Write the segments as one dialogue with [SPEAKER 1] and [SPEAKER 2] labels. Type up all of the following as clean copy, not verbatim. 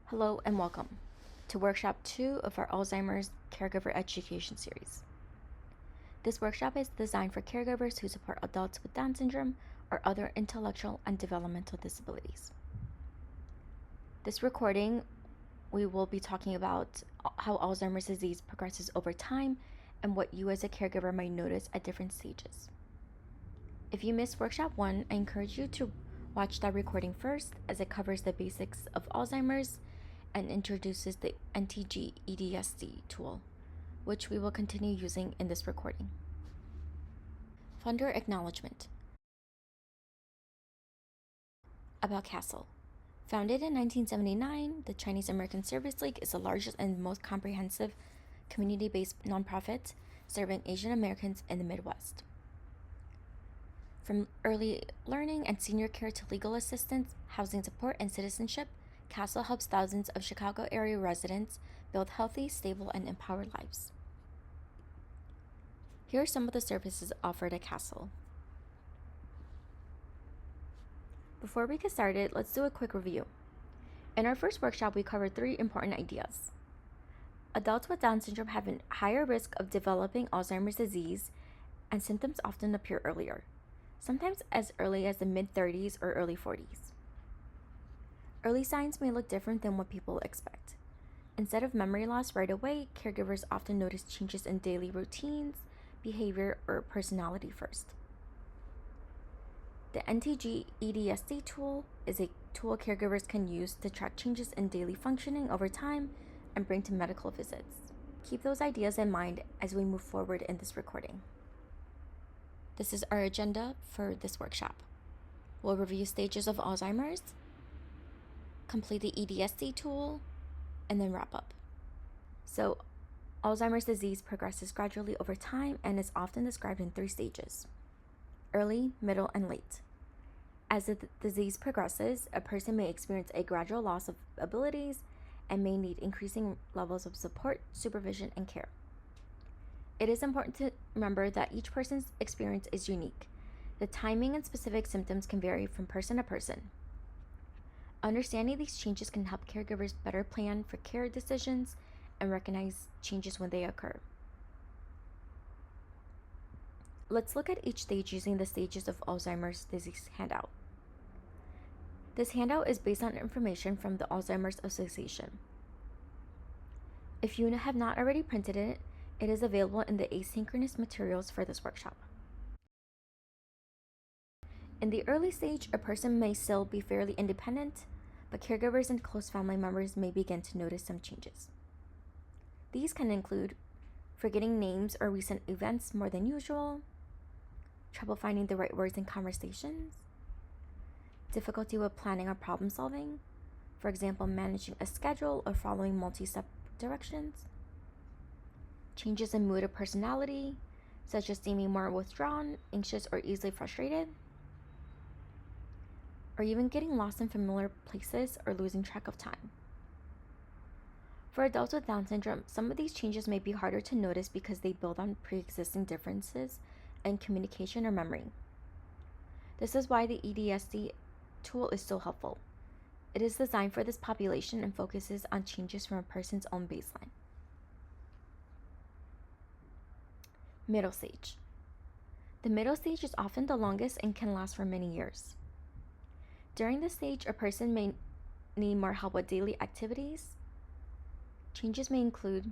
[SPEAKER 1] Hello and welcome to Workshop 2 of our Alzheimer's Caregiver Education Series. This workshop is designed for caregivers who support adults with Down syndrome or other intellectual and developmental disabilities. This recording, we will be talking about how Alzheimer's disease progresses over time and what you as a caregiver might notice at different stages. If you missed Workshop 1, I encourage you to watch that recording first, as it covers the basics of Alzheimer's and introduces the NTG EDSD tool, which we will continue using in this recording. Funder acknowledgement. About CASL. Founded in 1979, the Chinese American Service League is the largest and most comprehensive community-based nonprofit serving Asian Americans in the Midwest. From early learning and senior care to legal assistance, housing support, and citizenship, CASL helps thousands of Chicago area residents build healthy, stable, and empowered lives. Here are some of the services offered at CASL. Before we get started, let's do a quick review. In our first workshop, we covered 3 important ideas. Adults with Down syndrome have a higher risk of developing Alzheimer's disease, and symptoms often appear earlier, sometimes as early as the mid-30s or early 40s. Early signs may look different than what people expect. Instead of memory loss right away, caregivers often notice changes in daily routines, behavior, or personality first. The NTG EDSD tool is a tool caregivers can use to track changes in daily functioning over time and bring to medical visits. Keep those ideas in mind as we move forward in this recording. This is our agenda for this workshop. We'll review stages of Alzheimer's, complete the EDSD tool, and then wrap up. So, Alzheimer's disease progresses gradually over time and is often described in 3 stages: early, middle, and late. As the disease progresses, a person may experience a gradual loss of abilities and may need increasing levels of support, supervision, and care. It is important to remember that each person's experience is unique. The timing and specific symptoms can vary from person to person. Understanding these changes can help caregivers better plan for care decisions and recognize changes when they occur. Let's look at each stage using the Stages of Alzheimer's Disease handout. This handout is based on information from the Alzheimer's Association. If you have not already printed it, it is available in the asynchronous materials for this workshop. In the early stage, a person may still be fairly independent, but caregivers and close family members may begin to notice some changes. These can include forgetting names or recent events more than usual, trouble finding the right words in conversations, difficulty with planning or problem solving, for example, managing a schedule or following multi-step directions, changes in mood or personality, such as seeming more withdrawn, anxious, or easily frustrated, or even getting lost in familiar places or losing track of time. For adults with Down syndrome, some of these changes may be harder to notice because they build on pre-existing differences in communication or memory. This is why the EDSD tool is so helpful. It is designed for this population and focuses on changes from a person's own baseline. Middle stage. The middle stage is often the longest and can last for many years. During this stage, a person may need more help with daily activities. Changes may include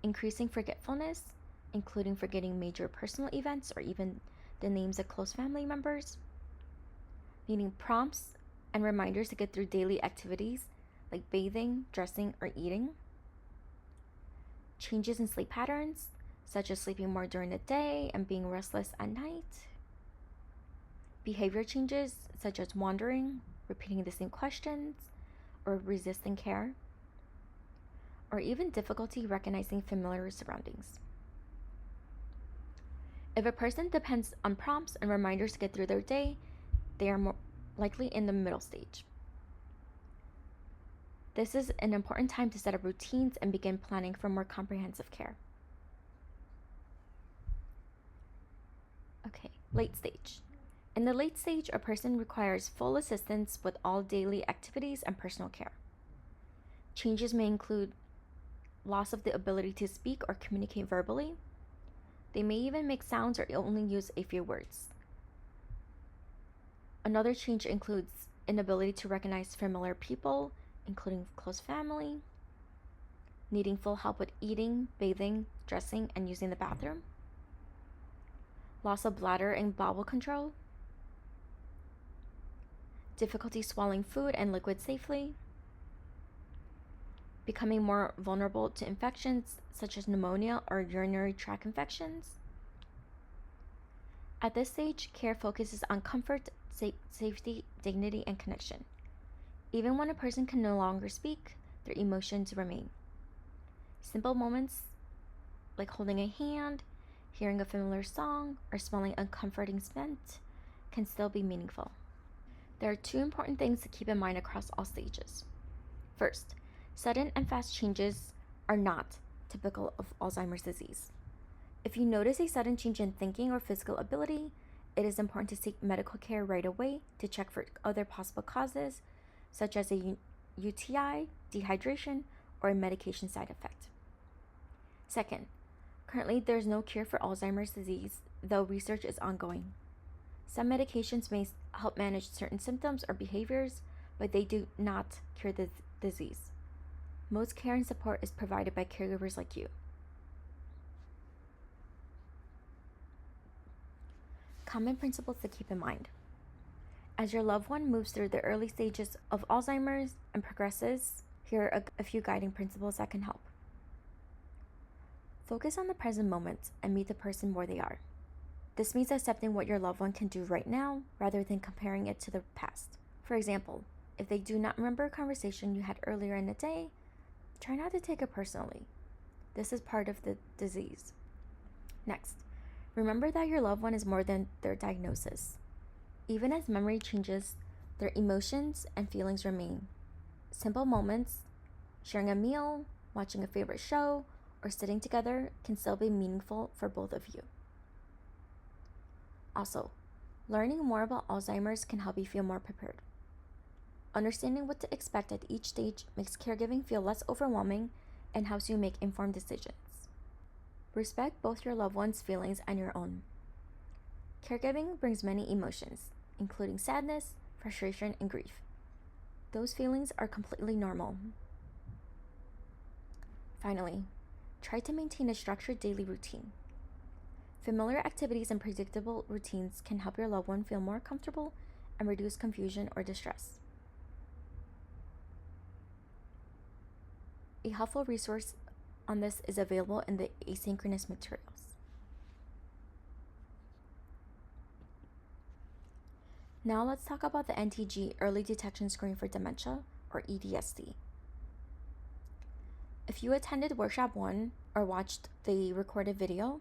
[SPEAKER 1] increasing forgetfulness, including forgetting major personal events or even the names of close family members, needing prompts and reminders to get through daily activities like bathing, dressing, or eating, changes in sleep patterns, such as sleeping more during the day and being restless at night, behavior changes such as wandering, repeating the same questions, or resisting care, or even difficulty recognizing familiar surroundings. If a person depends on prompts and reminders to get through their day, they are more likely in the middle stage. This is an important time to set up routines and begin planning for more comprehensive care. Okay, late stage. In the late stage, a person requires full assistance with all daily activities and personal care. Changes may include loss of the ability to speak or communicate verbally. They may even make sounds or only use a few words. Another change includes inability to recognize familiar people, including close family, needing full help with eating, bathing, dressing, and using the bathroom, loss of bladder and bowel control, difficulty swallowing food and liquids safely, becoming more vulnerable to infections such as pneumonia or urinary tract infections. At this stage, care focuses on comfort, safety, dignity, and connection. Even when a person can no longer speak, their emotions remain. Simple moments like holding a hand, hearing a familiar song, or smelling a comforting scent can still be meaningful. There are two important things to keep in mind across all stages. First, sudden and fast changes are not typical of Alzheimer's disease. If you notice a sudden change in thinking or physical ability, it is important to seek medical care right away to check for other possible causes, such as a UTI, dehydration, or a medication side effect. Second, currently there is no cure for Alzheimer's disease, though research is ongoing. Some medications may help manage certain symptoms or behaviors, but they do not cure the disease. Most care and support is provided by caregivers like you. Common principles to keep in mind. As your loved one moves through the early stages of Alzheimer's and progresses, here are a few guiding principles that can help. Focus on the present moment and meet the person where they are. This means accepting what your loved one can do right now rather than comparing it to the past. For example, if they do not remember a conversation you had earlier in the day, try not to take it personally. This is part of the disease. Next, remember that your loved one is more than their diagnosis. Even as memory changes, their emotions and feelings remain. Simple moments, sharing a meal, watching a favorite show, or sitting together can still be meaningful for both of you. Also, learning more about Alzheimer's can help you feel more prepared. Understanding what to expect at each stage makes caregiving feel less overwhelming and helps you make informed decisions. Respect both your loved one's feelings and your own. Caregiving brings many emotions, including sadness, frustration, and grief. Those feelings are completely normal. Finally, try to maintain a structured daily routine. Familiar activities and predictable routines can help your loved one feel more comfortable and reduce confusion or distress. A helpful resource on this is available in the asynchronous materials. Now let's talk about the NTG Early Detection Screen for Dementia, or EDSD. If you attended Workshop 1 or watched the recorded video,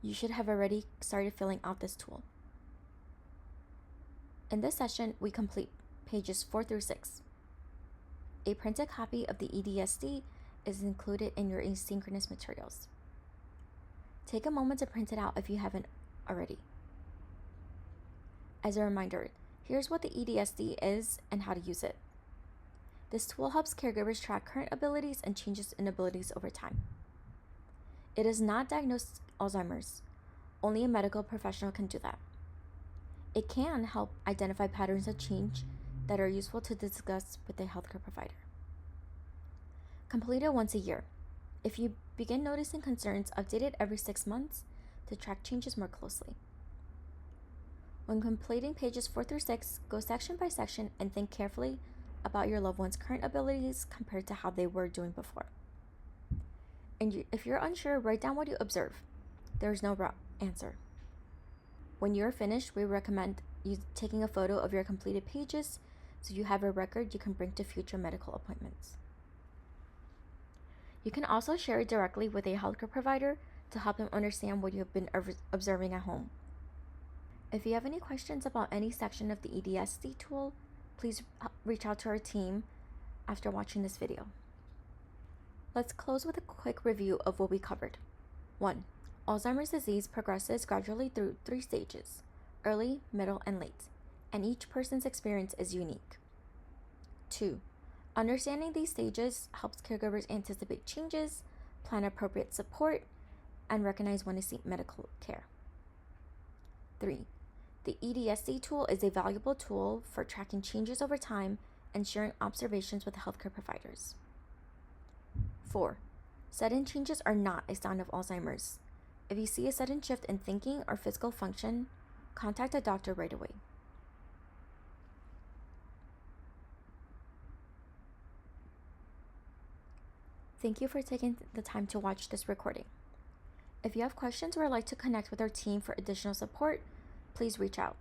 [SPEAKER 1] you should have already started filling out this tool. In this session, we complete pages 4 through 6. A printed copy of the EDSD is included in your asynchronous materials. Take a moment to print it out if you haven't already. As a reminder, here's what the EDSD is and how to use it. This tool helps caregivers track current abilities and changes in abilities over time. It does not diagnose Alzheimer's. Only a medical professional can do that. It can help identify patterns of change that are useful to discuss with a healthcare provider. Complete it once a year. If you begin noticing concerns, update it every 6 months to track changes more closely. When completing pages 4 through 6, go section by section and think carefully about your loved one's current abilities compared to how they were doing before. And if you're unsure, write down what you observe. There is no wrong answer. When you're finished, we recommend you taking a photo of your completed pages so you have a record you can bring to future medical appointments. You can also share it directly with a healthcare provider to help them understand what you have been observing at home. If you have any questions about any section of the EDSD tool, please reach out to our team after watching this video. Let's close with a quick review of what we covered. 1. Alzheimer's disease progresses gradually through 3 stages: early, middle, and late, and each person's experience is unique. 2. Understanding these stages helps caregivers anticipate changes, plan appropriate support, and recognize when to seek medical care. 3. The EDSD tool is a valuable tool for tracking changes over time and sharing observations with healthcare providers. 4. Sudden changes are not a sign of Alzheimer's. If you see a sudden shift in thinking or physical function, contact a doctor right away. Thank you for taking the time to watch this recording. If you have questions or would like to connect with our team for additional support, please reach out.